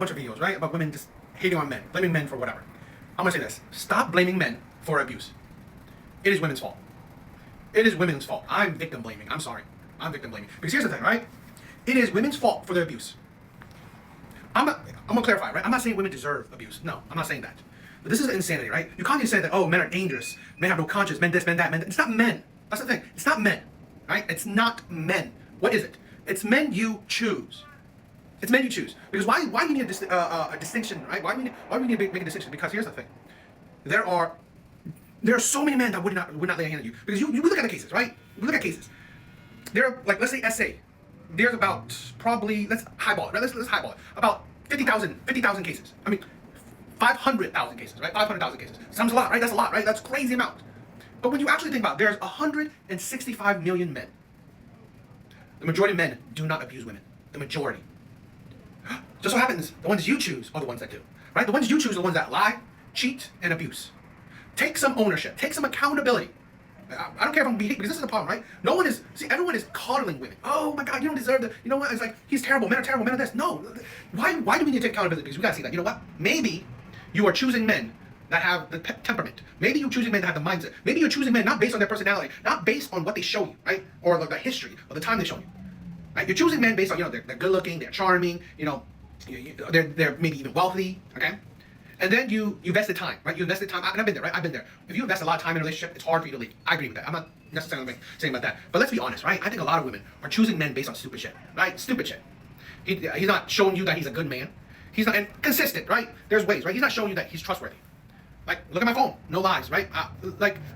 bunch of videos, right, about women just hating on men, blaming men for whatever. I'm gonna say this: stop blaming men for abuse. It is women's fault. It is women's fault. I'm victim blaming. I'm sorry. I'm victim blaming. Because here's the thing, right? It is women's fault for their abuse. I'm gonna clarify, right? I'm not saying women deserve abuse. No, I'm not saying that. But this is insanity, right? You can't just say that, oh, men are dangerous, men have no conscience, men this, men that, men that. It's not men. That's the thing. It's not men, right? It's not men. What is it? It's men you choose. It's men you choose. Because why do you need a distinction, right? Why do we need to make a distinction? Because here's the thing. There are so many men that would not lay a hand on you. Because you look at the cases, right? You look at cases. There are, like, let's say SA. There's about probably, let's highball it, right? Let's highball it. About 50,000 cases. I mean, 500,000 cases, right? 500,000 cases. Sounds a lot, right? That's a lot, right? That's a crazy amount. But when you actually think about it, there's 165 million men. The majority of men do not abuse women. The majority. Just so happens, the ones you choose are the ones that do, right? The ones you choose are the ones that lie, cheat, and abuse. Take some ownership. Take some accountability. I don't care if I'm being, because this is the problem, right? Everyone is coddling women. Oh my God, you don't deserve the, you know what? It's like, he's terrible, men are terrible, men are this. No. Why do we need to take accountability? Because we gotta see that, you know what? Maybe you are choosing men that have the temperament. Maybe you're choosing men that have the mindset. Maybe you're choosing men not based on their personality, not based on what they show you, right? Or like the history or the time they show you. Right? You're choosing men based on, they're good looking, they're charming, they're maybe even wealthy, okay? And then you invested time, right? You invested time, and I've been there, right? I've been there. If you invest a lot of time in a relationship, it's hard for you to leave. I agree with that. I'm not necessarily saying about that. But let's be honest, right? I think a lot of women are choosing men based on stupid shit, right? Stupid shit. He's not showing you that he's a good man. He's not, and consistent, right? There's ways, right? He's not showing you that he's trustworthy. Like, look at my phone, no lies, right?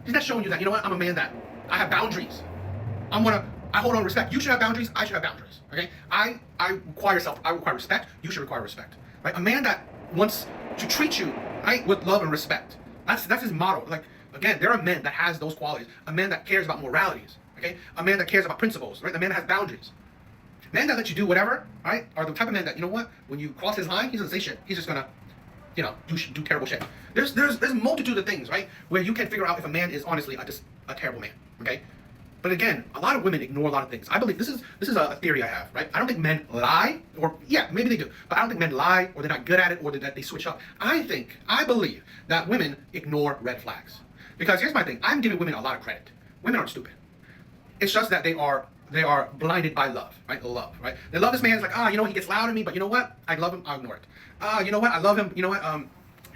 He's not showing you that, you know what? I'm a man that, I have boundaries. I hold on respect. You should have boundaries, I should have boundaries, okay? I require respect, you should require respect, right? A man that wants to treat you, right, with love and respect. That's his motto. Like, again, there are men that has those qualities. A man that cares about moralities, okay? A man that cares about principles, right? A man that has boundaries. Men that let you do whatever, right, are the type of men that, you know what, when you cross his line, he's gonna say shit. He's just gonna, do terrible shit. There's a multitude of things, right, where you can figure out if a man is honestly a terrible man, okay? But again, a lot of women ignore a lot of things. I believe this is a theory I have, right? I don't think men lie, or yeah, maybe they do, but I don't think men lie, or they're not good at it, or that they switch up. I believe that women ignore red flags. Because here's my thing, I'm giving women a lot of credit. Women aren't stupid. It's just that they are blinded by love, right? Love, right? They love this man. It's like, he gets loud at me, but you know what? I love him. I'll ignore it. You know what? I love him. You know what?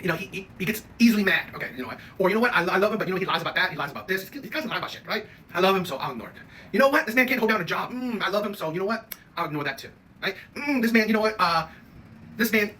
He gets easily mad. Okay, you know what? Or you know what? I love him, but he lies about that. He lies about this. He doesn't lie about shit, right? I love him, so I'll ignore it. You know what? This man can't hold down a job. I love him, so you know what? I'll ignore that too, right? This man, you know what? This man